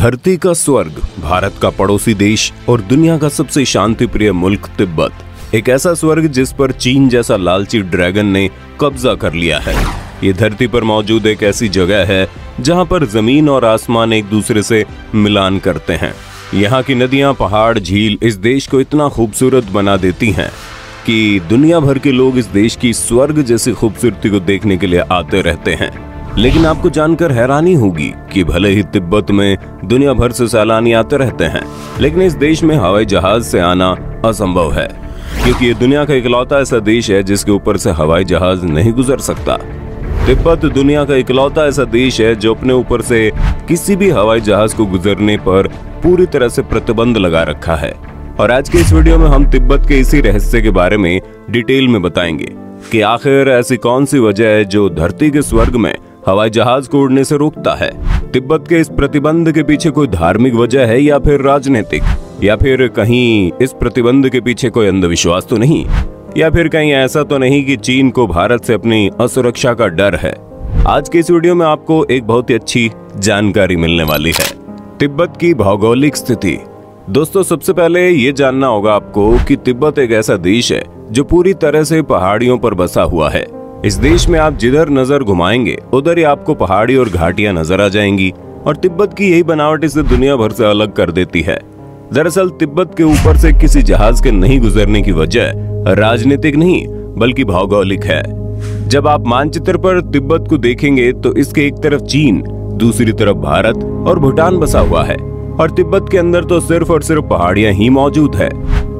धरती का स्वर्ग, भारत का पड़ोसी देश और दुनिया का सबसे शांतिप्रिय मुल्क तिब्बत। एक ऐसा स्वर्ग जिस पर चीन जैसा लालची ड्रैगन ने कब्जा कर लिया है। ये धरती पर मौजूद एक ऐसी जगह है जहां पर जमीन और आसमान एक दूसरे से मिलान करते हैं। यहाँ की नदियां, पहाड़, झील इस देश को इतना खूबसूरत बना देती हैं कि दुनिया भर के लोग इस देश की स्वर्ग जैसी खूबसूरती को देखने के लिए आते रहते हैं। लेकिन आपको जानकर हैरानी होगी कि भले ही तिब्बत में दुनिया भर से सैलानी आते रहते हैं, लेकिन इस देश में हवाई जहाज से आना असंभव है, क्योंकि ये दुनिया का इकलौता ऐसा देश है जिसके ऊपर से हवाई जहाज नहीं गुजर सकता। तिब्बत दुनिया का इकलौता ऐसा देश है जो अपने ऊपर से किसी भी हवाई जहाज को गुजरने पर पूरी तरह से प्रतिबंध लगा रखा है। और आज के इस वीडियो में हम तिब्बत के इसी रहस्य के बारे में डिटेल में बताएंगे कि आखिर ऐसी कौन सी वजह है जो धरती के स्वर्ग में हवाई जहाज को उड़ने से रोकता है। तिब्बत के इस प्रतिबंध के पीछे कोई धार्मिक वजह है या फिर राजनीतिक, या फिर कहीं इस प्रतिबंध के पीछे कोई अंधविश्वास तो नहीं, या फिर कहीं ऐसा तो नहीं कि चीन को भारत से अपनी असुरक्षा का डर है। आज के इस वीडियो में आपको एक बहुत ही अच्छी जानकारी मिलने वाली है। तिब्बत की भौगोलिक स्थिति। दोस्तों, सबसे पहले ये जानना होगा आपको कि तिब्बत एक ऐसा देश है जो पूरी तरह से पहाड़ियों पर बसा हुआ है। इस देश में आप जिधर नजर घुमाएंगे उधर ही आपको पहाड़ी और घाटियां नजर आ जाएंगी, और तिब्बत की यही बनावट इसे दुनिया भर से अलग कर देती है। दरअसल तिब्बत के ऊपर से किसी जहाज के नहीं गुजरने की वजह राजनीतिक नहीं बल्कि भौगोलिक है। जब आप मानचित्र पर तिब्बत को देखेंगे तो इसके एक तरफ चीन, दूसरी तरफ भारत और भूटान बसा हुआ है, और तिब्बत के अंदर तो सिर्फ और सिर्फ पहाड़ियां ही मौजूद है।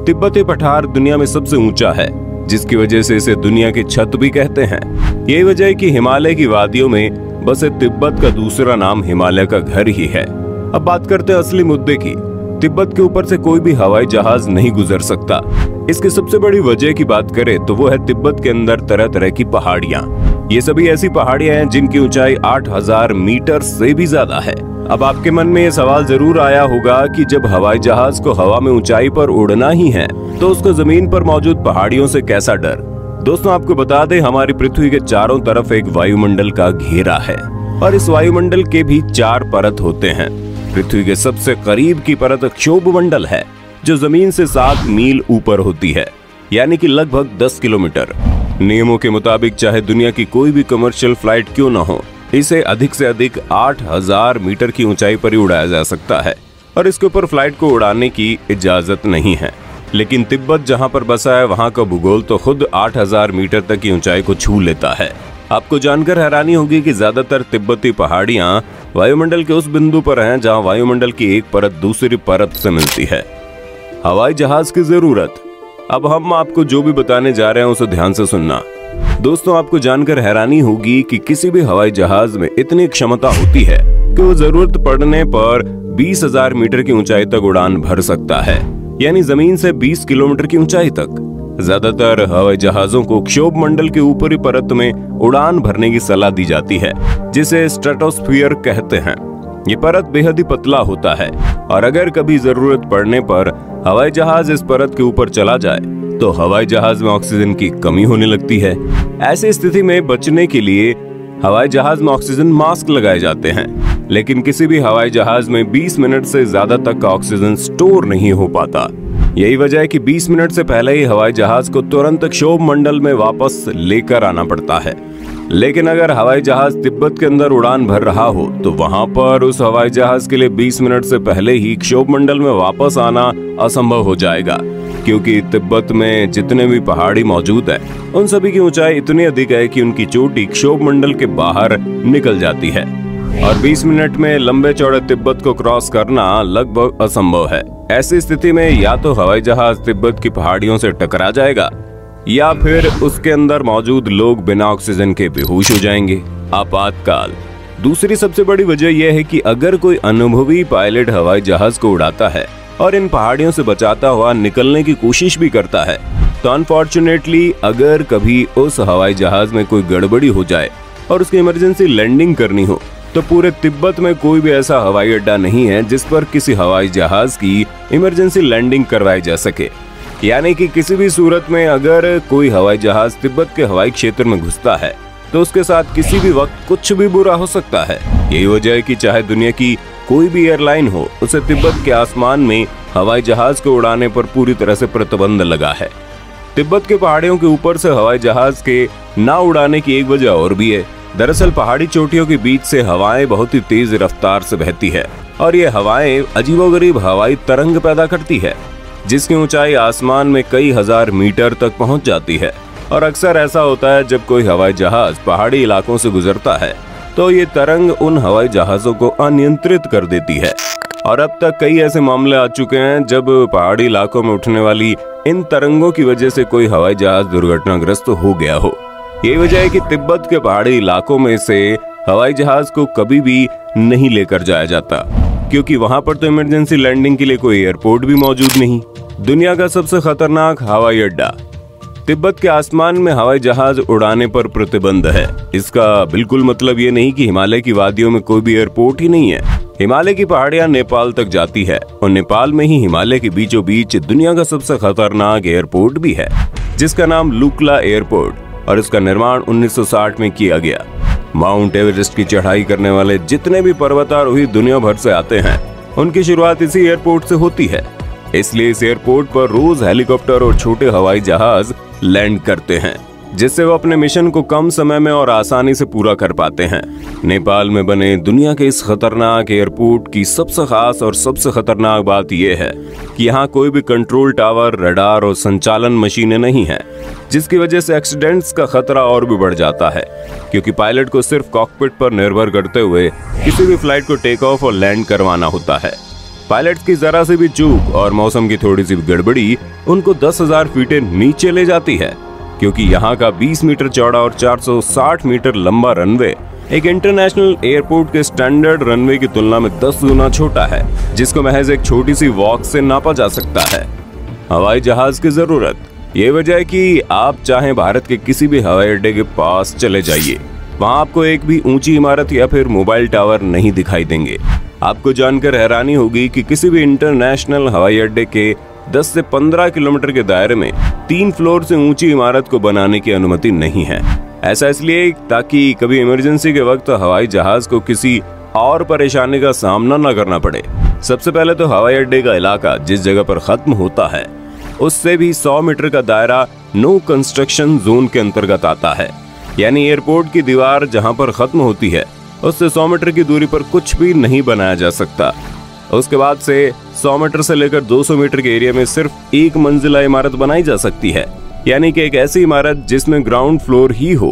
तिब्बती पठार दुनिया में सबसे ऊंचा है, जिसकी वजह से इसे दुनिया की छत भी कहते हैं। यही वजह है कि हिमालय की वादियों में बसे तिब्बत का दूसरा नाम हिमालय का घर ही है। अब बात करते हैं असली मुद्दे की। तिब्बत के ऊपर से कोई भी हवाई जहाज नहीं गुजर सकता। इसकी सबसे बड़ी वजह की बात करें तो वो है तिब्बत के अंदर तरह तरह की पहाड़ियां। ये सभी ऐसी पहाड़ियां हैं जिनकी ऊंचाई 8000 मीटर से भी ज्यादा है। अब आपके मन में ये सवाल जरूर आया होगा कि जब हवाई जहाज को हवा में ऊंचाई पर उड़ना ही है तो उसको जमीन पर मौजूद पहाड़ियों से कैसा डर। दोस्तों, आपको बता दें, हमारी पृथ्वी के चारों तरफ एक वायुमंडल का घेरा है, और इस वायुमंडल के भी 4 परत होते हैं। पृथ्वी के सबसे करीब की परत क्षोभ मंडल है, जो जमीन से 7 मील ऊपर होती है, यानी कि लगभग 10 किलोमीटर। नियमों के मुताबिक चाहे दुनिया की कोई भी कमर्शियल फ्लाइट क्यों न हो, इसे अधिक से अधिक 8000 मीटर की ऊंचाई पर ही उड़ाया जा सकता है, और इसके ऊपर फ्लाइट को उड़ाने की इजाजत नहीं है। लेकिन तिब्बत जहां पर बसा है वहां का भूगोल तो खुद 8000 मीटर तक की ऊंचाई को छू लेता है। आपको जानकर हैरानी होगी कि ज्यादातर तिब्बती पहाड़ियां वायुमंडल के उस बिंदु पर हैं जहां वायुमंडल की एक परत दूसरी परत से मिलती है। हवाई जहाज की जरूरत। अब हम आपको जो भी बताने जा रहे हैं उसे ध्यान से सुनना। दोस्तों, आपको जानकर हैरानी होगी कि किसी भी हवाई जहाज में इतनी क्षमता होती है कि वो जरूरत पड़ने पर 20,000 मीटर की ऊंचाई तक उड़ान भर सकता है, यानी जमीन से 20 किलोमीटर की ऊंचाई तक। ज्यादातर हवाई जहाजों को क्षोभ मंडल के ऊपरी परत में उड़ान भरने की सलाह दी जाती है, जिसे स्ट्रेटोस्फीयर कहते हैं। ये परत बेहद ही पतला होता है, और अगर कभी जरूरत पड़ने पर हवाई जहाज इस परत के ऊपर चला जाए तो हवाई जहाज में ऑक्सीजन की कमी होने लगती है। ऐसी स्थिति में बचने के लिए हवाई जहाज में ऑक्सीजन मास्क लगाए जाते हैं, लेकिन किसी भी हवाई जहाज में 20 मिनट से ज्यादा तक का ऑक्सीजन स्टोर नहीं हो पाता। यही वजह है कि 20 मिनट से पहले ही हवाई जहाज को तुरंत क्षोभ मंडल में वापस लेकर आना पड़ता है। लेकिन अगर हवाई जहाज तिब्बत के अंदर उड़ान भर रहा हो तो वहां पर उस हवाई जहाज के लिए 20 मिनट से पहले ही क्षोभ मंडल में वापस आना असंभव हो जाएगा, क्योंकि तिब्बत में जितने भी पहाड़ी मौजूद है उन सभी की ऊंचाई इतनी अधिक है कि उनकी चोटी क्षोभ मंडल के बाहर निकल जाती है, और 20 मिनट में लंबे चौड़े तिब्बत को क्रॉस करना लगभग असंभव है। ऐसी स्थिति में या तो हवाई जहाज तिब्बत की पहाड़ियों से टकरा जाएगा, या फिर उसके अंदर मौजूद लोग बिना ऑक्सीजन के बेहोश हो जाएंगे। आपातकाल। दूसरी सबसे बड़ी वजह यह है कि अगर कोई अनुभवी पायलट हवाई जहाज को उड़ाता है और इन पहाड़ियों से बचाता हुआ निकलने की कोशिश भी करता है, तो अनफॉर्चुनेटली अगर कभी उस हवाई जहाज में कोई गड़बड़ी हो जाए और उसकी इमरजेंसी लैंडिंग करनी हो, तो पूरे तिब्बत में कोई भी ऐसा हवाई अड्डा नहीं है जिस पर किसी हवाई जहाज की इमरजेंसी लैंडिंग करवाई जा सके। यानी कि किसी भी सूरत में अगर कोई हवाई जहाज तिब्बत के हवाई क्षेत्र में घुसता है तो उसके साथ किसी भी वक्त कुछ भी बुरा हो सकता है। यही वजह है कि चाहे दुनिया की कोई भी एयरलाइन हो, उसे तिब्बत के आसमान में हवाई जहाज को उड़ाने पर पूरी तरह से प्रतिबंध लगा है। तिब्बत के पहाड़ियों के ऊपर से हवाई जहाज के ना उड़ाने की एक वजह और भी है। दरअसल पहाड़ी चोटियों के बीच से हवाएं बहुत ही तेज रफ्तार से बहती है और ये हवाएं अजीबोगरीब हवाई तरंग पैदा करती है, जिसकी ऊंचाई आसमान में कई हजार मीटर तक पहुंच जाती है। और अक्सर ऐसा होता है जब कोई हवाई जहाज पहाड़ी इलाकों से गुजरता है तो ये तरंग उन हवाई जहाजों को अनियंत्रित कर देती है। और अब तक कई ऐसे मामले आ चुके हैं जब पहाड़ी इलाकों में उठने वाली इन तरंगों की वजह से कोई हवाई जहाज दुर्घटनाग्रस्त हो गया हो। यही वजह है कि तिब्बत के पहाड़ी इलाकों में से हवाई जहाज को कभी भी नहीं लेकर जाया जाता, क्योंकि वहां पर तो इमरजेंसी लैंडिंग के लिए कोई एयरपोर्ट भी मौजूद नहीं। दुनिया का सबसे खतरनाक हवाई अड्डा। तिब्बत के आसमान में हवाई जहाज उड़ाने पर प्रतिबंध है। इसका बिल्कुल मतलब ये नहीं कि हिमालय की वादियों में कोई भी एयरपोर्ट ही नहीं है। हिमालय की पहाड़ियां नेपाल तक जाती है और नेपाल में ही हिमालय के बीचों बीच दुनिया का सबसे खतरनाक एयरपोर्ट भी है, जिसका नाम लुक्ला एयरपोर्ट, और इसका निर्माण 1960 में किया गया। माउंट एवरेस्ट की चढ़ाई करने वाले जितने भी पर्वतारोही दुनिया भर से आते हैं, उनकी शुरुआत इसी एयरपोर्ट से होती है। इसलिए इस एयरपोर्ट पर रोज हेलीकॉप्टर और छोटे हवाई जहाज लैंड करते हैं, जिससे वो अपने मिशन को कम समय में और आसानी से पूरा कर पाते हैं। नेपाल में बने दुनिया के इस खतरनाक एयरपोर्ट की सबसे खास और सबसे खतरनाक बात यह है कि यहाँ कोई भी कंट्रोल टावर, रडार और संचालन मशीनें नहीं है, जिसकी वजह से एक्सीडेंट्स का खतरा और भी बढ़ जाता है, क्योंकि पायलट को सिर्फ कॉकपिट पर निर्भर करते हुए किसी भी फ्लाइट को टेक ऑफ और लैंड करवाना होता है। पायलट की जरा सी भी चूक और मौसम की थोड़ी सी गड़बड़ी उनको 10,000 फीट नीचे ले जाती है, क्योंकि यहाँ का 20 मीटर चौड़ा और 460 मीटर लंबा रनवे एक इंटरनेशनल एयरपोर्ट के स्टैंडर्ड रनवे की तुलना में 10 गुना छोटा है, जिसको महज एक छोटी सी वॉक से नापा जा सकता है। हवाई जहाज की जरूरत, ये वजह है कि आप चाहे भारत के किसी भी हवाई अड्डे के पास चले जाइए, वहाँ आपको एक भी ऊंची इमारत या फिर मोबाइल टावर नहीं दिखाई देंगे। आपको जानकर हैरानी होगी कि किसी भी इंटरनेशनल हवाई अड्डे के 10 से 15 किलोमीटर के दायरे में 3 फ्लोर से ऊंची इमारत को बनाने की अनुमति नहीं है। ऐसा इसलिए ताकि कभी इमरजेंसी के वक्त हवाई जहाज को किसी और परेशानी का सामना न करना पड़े। सबसे पहले तो हवाई अड्डे का इलाका जिस जगह पर खत्म होता है, उससे भी 100 मीटर का दायरा नो कंस्ट्रक्शन जोन के अंतर्गत आता है। यानी एयरपोर्ट की दीवार जहां पर खत्म होती है, उससे 100 मीटर की दूरी पर कुछ भी नहीं बनाया जा सकता। उसके बाद से 100 मीटर से लेकर 200 मीटर के एरिया में सिर्फ एक मंजिला इमारत बनाई जा सकती है, यानी कि एक ऐसी इमारत जिसमें ग्राउंड फ्लोर ही हो।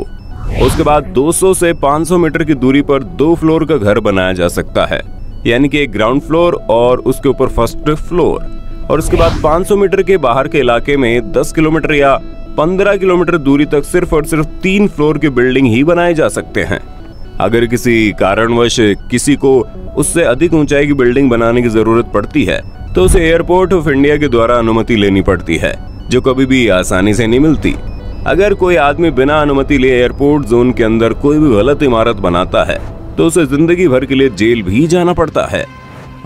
उसके बाद 200 से 500 मीटर की दूरी पर 2 फ्लोर का घर बनाया जा सकता है, यानी कि एक ग्राउंड फ्लोर और उसके ऊपर फर्स्ट फ्लोर। और उसके बाद 500 मीटर के बाहर के इलाके में 10 किलोमीटर या 15 किलोमीटर दूरी तक सिर्फ और सिर्फ 3 फ्लोर की बिल्डिंग ही बनाए जा सकते हैं। अगर किसी कारणवश किसी को उससे अधिक ऊंचाई की बिल्डिंग बनाने की जरूरत पड़ती है, तो उसे एयरपोर्ट ऑफ इंडिया के द्वारा अनुमति लेनी पड़ती है, जो कभी भी आसानी से नहीं मिलती। अगर कोई आदमी बिना अनुमति लिए एयरपोर्ट जोन के अंदर कोई भी गलत इमारत बनाता है, तो उसे जिंदगी भर के लिए जेल भी जाना पड़ता है।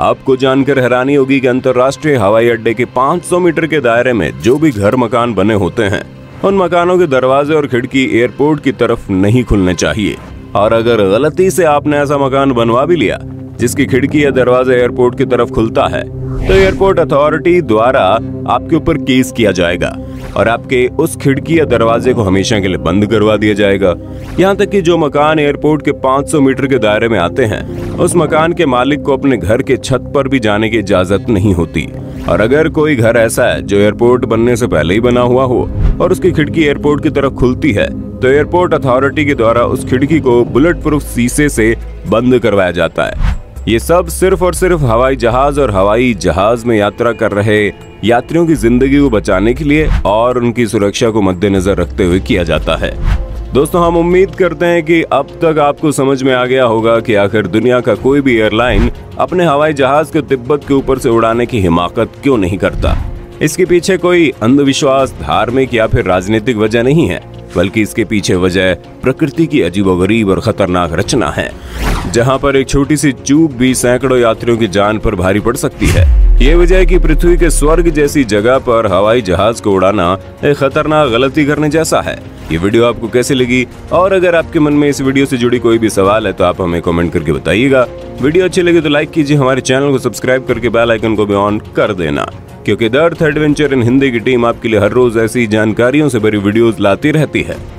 आपको जानकर हैरानी होगी कि अंतर्राष्ट्रीय हवाई अड्डे के 500 मीटर के दायरे में जो भी घर मकान बने होते हैं, उन मकानों के दरवाजे और खिड़की एयरपोर्ट की तरफ नहीं खुलने चाहिए। और अगर गलती से आपने ऐसा मकान बनवा भी लिया जिसकी खिड़की या दरवाजा एयरपोर्ट की तरफ खुलता है, तो एयरपोर्ट अथॉरिटी द्वारा आपके ऊपर केस किया जाएगा और आपके उस खिड़की या दरवाजे को हमेशा के लिए बंद करवा दिया जाएगा। यहाँ तक कि जो मकान एयरपोर्ट के 500 मीटर के दायरे में आते हैं, उस मकान के मालिक को अपने घर के छत पर भी जाने की इजाजत नहीं होती। और अगर कोई घर ऐसा है जो एयरपोर्ट बनने से पहले ही बना हुआ हो और उसकी खिड़की एयरपोर्ट की तरफ खुलती है, तो एयरपोर्ट अथॉरिटी के द्वारा उस खिड़की को बुलेट प्रूफ शीशे से बंद करवाया जाता है। ये सब सिर्फ और सिर्फ हवाई जहाज और हवाई जहाज में यात्रा कर रहे यात्रियों की जिंदगी को बचाने के लिए और उनकी सुरक्षा को मद्देनजर रखते हुए किया जाता है। दोस्तों, हम उम्मीद करते हैं कि अब तक आपको समझ में आ गया होगा कि आखिर दुनिया का कोई भी एयरलाइन अपने हवाई जहाज को तिब्बत के ऊपर से उड़ाने की हिमाकत क्यों नहीं करता। इसके पीछे कोई अंधविश्वास, धार्मिक या फिर राजनीतिक वजह नहीं है, बल्कि इसके पीछे वजह प्रकृति की अजीबोगरीब और खतरनाक रचना है, जहां पर एक छोटी सी चूक भी सैकड़ों यात्रियों की जान पर भारी पड़ सकती है। ये वजह है कि पृथ्वी के स्वर्ग जैसी जगह पर हवाई जहाज को उड़ाना एक खतरनाक गलती करने जैसा है। ये वीडियो आपको कैसी लगी, और अगर आपके मन में इस वीडियो से जुड़ी कोई भी सवाल है तो आप हमें कमेंट करके बताइएगा। वीडियो अच्छी लगी तो लाइक कीजिए, हमारे चैनल को सब्सक्राइब करके बेल आइकन को भी ऑन कर देना, क्योंकि the earth adventure in Hindi की टीम आपके लिए हर रोज ऐसी जानकारियों से भरी वीडियोस लाती रहती है।